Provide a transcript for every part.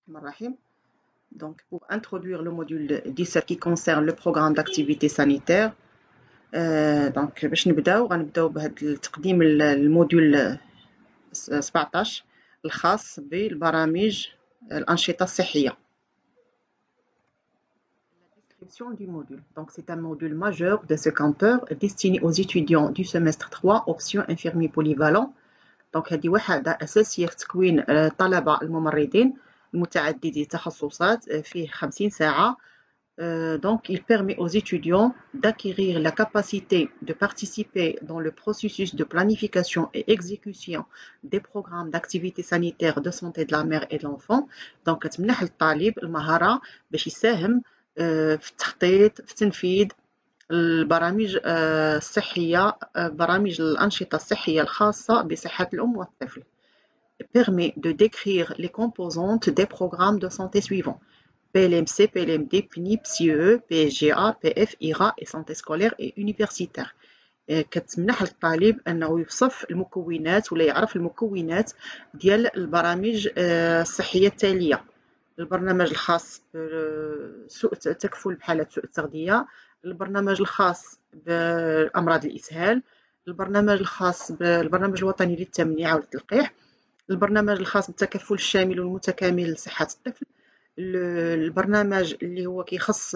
Bismillahirrahmanirrahim. Donc, pour introduire le module 17 qui concerne le programme d'activité sanitaire, donc باش غنبداو بهذا التقديم الموديول 17 الخاص بالبرامج الأنشطة الصحية. La description du module. Donc, c'est un module majeur de 50 heures destiné aux étudiants du semestre 3 option infirmier polyvalent. Donc, هذه وحدة أساسية في تكوين طلبة الممرضين المتعددي التخصصات فيه 50 ساعة. Donc, il permet aux étudiants d'acquérir la capacité de participer dans le processus de planification et exécution des programmes d'activité sanitaire de santé de la mère et de l'enfant. Donc, كتمنح للطالب المهارة باش يساهم في التخطيط في تنفيذ البرامج الصحية برامج الأنشطة الصحية الخاصة بصحة الأم والطفل. Permet de décrire les composantes des programmes de santé suivants: PLMC, PLMD, PNIP, CEE, PSGA, PF, IRA et santé scolaire et universitaire. كتمنح للطالب أنه يوصف المكونات ولا يعرف المكونات ديال البرامج الصحية التالية: البرنامج الخاص بسوء التكفل بحالة سوء التغذية، البرنامج الخاص بأمراض الإسهال، البرنامج الخاص بالبرنامج الوطني للتمنيع والتلقيح، البرنامج الخاص بالتكفل الشامل والمتكامل لصحة الطفل، البرنامج اللي هو كيخص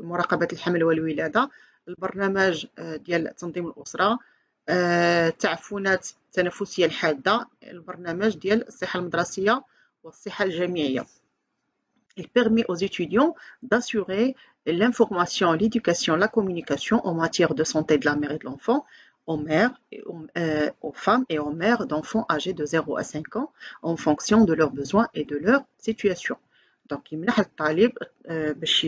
مراقبة الحمل والولادة، البرنامج ديال تنظيم الأسرة، التعفنات التنفسية الحادة، البرنامج ديال الصحة المدرسية والصحة الجامعية. Il permet aux étudiants d'assurer l'information, l'éducation, la communication en matière de santé de la mère et de l'enfant aux mères, aux femmes et aux mères d'enfants âgés de 0 à 5 ans en fonction de leurs besoins et de leur situation. Donc, يمنح الطالب باش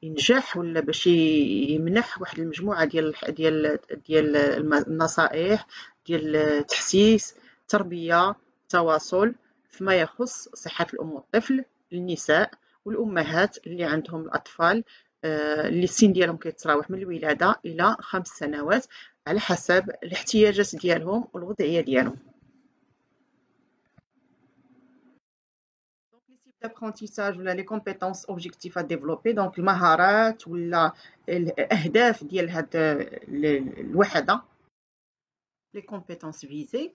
ينجح ولا باش يمنح واحد المجموعة ديال النصائح ديال تحسيس تربية تواصل فيما يخص صحة الأم والطفل، النساء والأمهات اللي عندهم الأطفال اللي السن ديالهم كيتراوح من الولادة إلى 5 سنوات على حسب الاحتياجات ديالهم والوضعية ديالهم. Donc les types d'apprentissage ولا les compétences objectifs à développer. Donc المهارات ولا الأهداف ديال هاد الوحدة. Les compétences visées.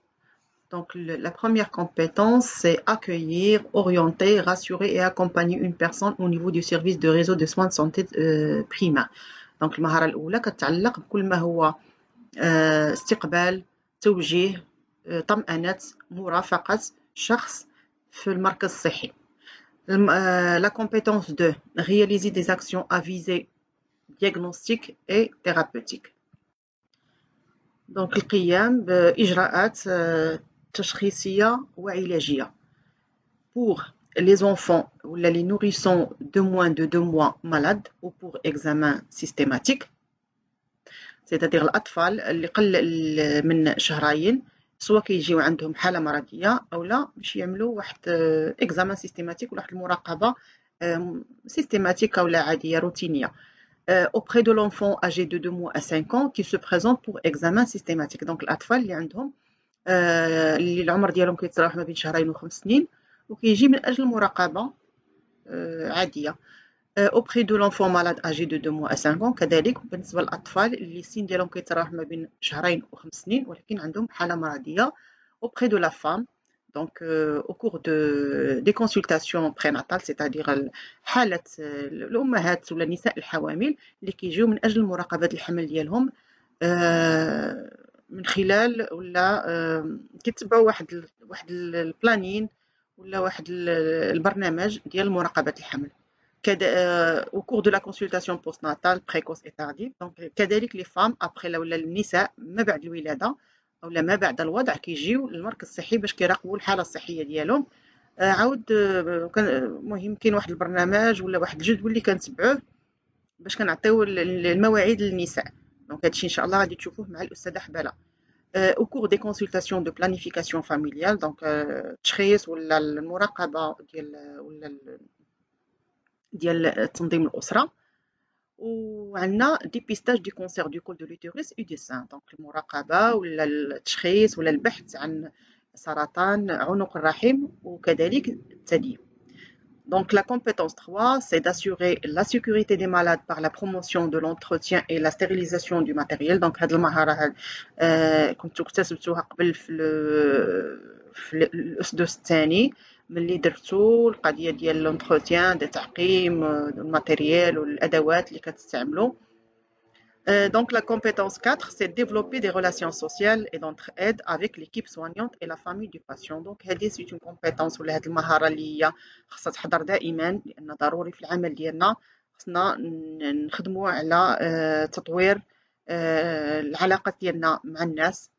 Donc, la première compétence, c'est accueillir, orienter, rassurer et accompagner une personne au niveau du service de réseau de soins de santé primaire. Donc, المهارة الأولى كتعلق بكل ما هو استقبال، توجيه، طمأنة، مرافقة شخص في المركز الصحي. La compétence 2, réaliser des actions à visée diagnostique et thérapeutique. Donc, القيام بإجراءات تشخيصية وعلاجية pour les enfants ou les nourrissons de moins de 2 mois malades ou pour examen systématique, c'est-à-dire الأطفال اللي قل من شهرين سواء كيجيو عندهم حالة مرضية أو لا باش يعملوا واحد examen systématique ولا واحد المراقبة systématique أو لا عادية روتينية auprès de l'enfant âgé de 2 mois à 5 ans qui se présente pour examen systématique. Donc الأطفال اللي عندهم اللي العمر ديالهم كيتراوح ما بين 2 و5 سنين وكيجي من أجل المراقبة عادية. auprès de l'enfant malade âgé de 2 mois à 5 ans كذلك بالنسبة للأطفال اللي السن ديالهم كيتراوح ما بين 2 و5 سنين ولكن عندهم حالة مرضية. auprès de la femme donc au cours des consultations prénatales c'est-à-dire حالة الأمهات ولا النساء الحوامل اللي كيجيو من أجل مراقبة الحمل ديالهم من خلال ولا كيتبعوا واحد البلانين ولا واحد البرنامج ديال مراقبة الحمل. au cours de la consultation postnatale précoce et tardive. Donc كذلك les femmes après ولا النساء ما بعد الولادة أو ما بعد الوضع كيجيو للمركز الصحي باش كيراقبوا الحالة الصحية ديالهم. عاود مهم كاين واحد البرنامج ولا واحد الجدول اللي كنتبعوه باش كنعطيو المواعيد للنساء. دونك هادشي ان شاء الله غادي تشوفوه مع الأستاذة حبالة. au cours des consultations de planification familiale donc التشخيص ولا المراقبة ديال تنظيم الأسرة. وعندنا ديبيستاج دي كونسير دو كول دو لوتيروس اي دو سان دونك المراقبة ولا التشخيص ولا البحث عن سرطان عنق الرحم وكذلك الثديي. Donc la compétence 3, c'est d'assurer la sécurité des malades par la promotion de l'entretien et la stérilisation du matériel. Donc هاد المهارة هاد كنتو اكتسبتوها قبل في الأسدس الثاني ملي درتو القضية ديال l'entretien ديال تعقيم الماتيريال والأدوات اللي كتستعملو. Donc la compétence 4, c'est développer des relations sociales et d'entraide avec l'équipe soignante et la famille du patient. Donc c'est une compétence ولا هاد المهارة اللي هي خاصها تحضر دائما لأن ضروري في العمل ديالنا خصنا نخدموا على تطوير العلاقات ديالنا مع الناس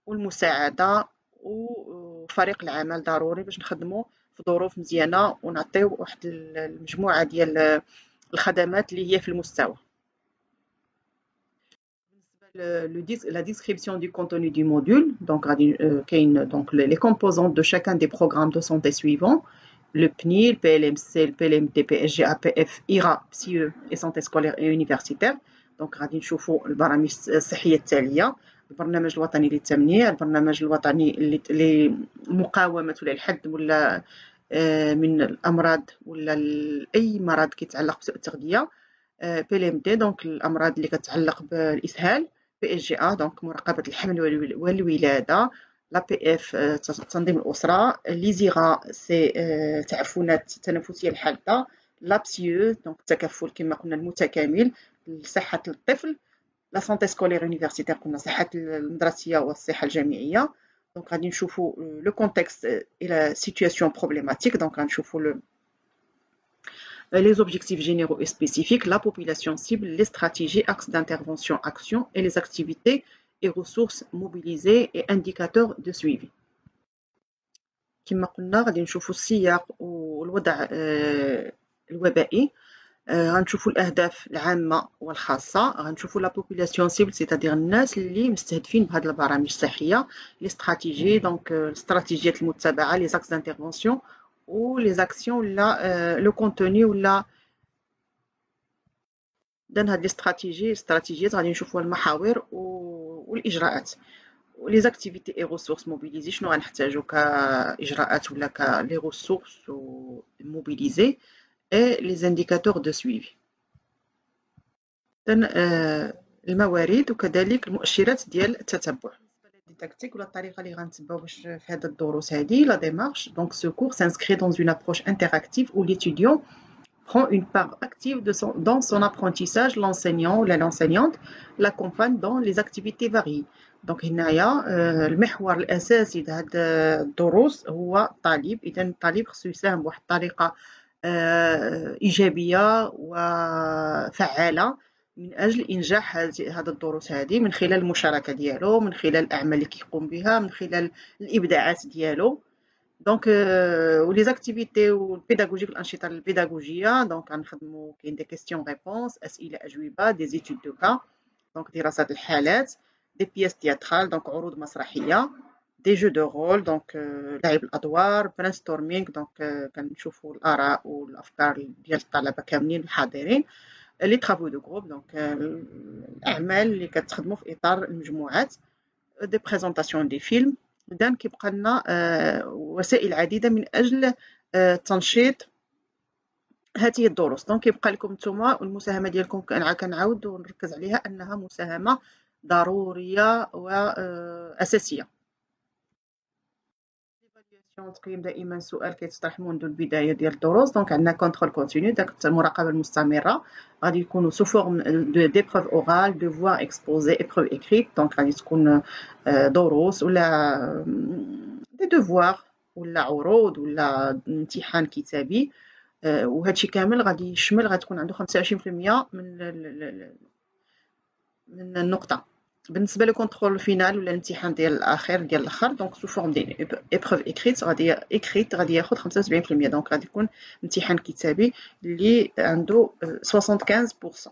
والمساعدة وفريق العمل ضروري باش نخدموا في ظروف مزيانة ونعطيو واحد المجموعة ديال الخدمات اللي هي في المستوى. La description du contenu du module, donc, les composantes de chacun des programmes de santé suivants, le PNI, le PLMC, le PLMT, PSGA, PF, IRA, PSIE et santé scolaire et universitaire. Donc غادي نشوفوا البرامج الصحية التالية: البرنامج الوطني للتمنيع، البرنامج الوطني لمقاومة ولا الحد ولا من الأمراض ولا أي مرض كيتعلق بسوء التغذية، PLMD دونك الأمراض اللي كتعلق بالإسهال، PSGA دونك مراقبة الحمل والولادة، لا PF تنظيم الأسرة، ليزيغا سي تعفنات التنفسية الحادة، لا PSIE دونك التكفل كما قلنا المتكامل لصحة الطفل، لا سانتي سكولير يونيفرسيتير قلنا صحة المدرسية والصحة الجامعية. دونك غادي نشوفوا لو كونتكست إلى سيتوياسيون بروبليماتيك، دونك غنشوفوا les objectifs généraux et spécifiques, la population cible, les stratégies, axes d'intervention, actions et les activités et ressources mobilisées et indicateurs de suivi. كما قلنا غادي نشوفوا السياق والوضع الوبائي، غنشوفوا الأهداف العامة والخاصة، غنشوفوا لا population cible c'est-à-dire الناس اللي مستهدفين بهذه البرامج الصحية، les stratégies دونك الاستراتيجيات المتبعة، les axes d'intervention ou les actions ولا le contenu ولا دان هاد الاستراتيجيات غادي نشوفوا المحاور والإجراءات. les activités et ressources mobilisées شنو غنحتاجو كإجراءات ولا les ressources mobilisées et les indicateurs de suivi. الموارد وكذلك المؤشرات ديال التتبع. didactique ou la طريقة اللي غنتبعو باش في هاد الدروس هادي la démarche. Donc ce cours s'inscrit dans une approche interactive où l'étudiant prend une part active dans son apprentissage. L'enseignant ou l'enseignante l'accompagne dans les activités variées. Donc هنايا المحور الأساسي لهاد الدروس هو الطالب. إذا الطالب خصو يساهم بواحد الطريقة إيجابية وفعالة من أجل إنجاح هذه الدروس هذه من خلال المشاركة ديالو، من خلال الأعمال اللي كيقوم بها، من خلال الإبداعات ديالو. دونك ولي زاكتيفيتي والبيداغوجيك الأنشطة البيداغوجية دونك غنخدمو كاين دي كيستيون ريبونس، أسئلة أجوبة، دي زيتود دو كا دونك دراسات الحالات، دي بياس تياترال دونك عروض مسرحية، دي جو دو رول دونك لعب الأدوار، برينستورمينغ دونك كنشوفو الآراء والأفكار ديال الطلبة كاملين الحاضرين، لي طرافو دو جروب دونك الأعمال اللي كتخدمو في إطار المجموعات، دي بريزونطاسيون دي فيلم. إذن كيبقى لنا وسائل عديدة من أجل تنشيط هذه الدروس. دونك كيبقى لكم نتوما والمساهمة ديالكم كنعاود ونركز عليها أنها مساهمة ضرورية وأساسية. تقييم دائما سؤال كيتطرح منذ البدايه ديال الدروس. دونك عندنا كونترول كونتينيو داك المراقبه المستمره، غادي يكونوا سو فورم دو ديبروف اورال، ديفوار اكسبوزي، ايبروف اكريت. دونك غادي تكون دروس ولا دي ديفوار ولا عروض ولا امتحان كتابي، وهادشي كامل غادي يشمل غتكون عنده 25% من النقطه. بالنسبه للكونترول فينال ولا الامتحان ديال الاخر ديال الاخر دونك سو فورم دي ايبروف اكريت غادي ياخذ 75%. دونك غادي يكون امتحان كتابي اللي عنده 75%.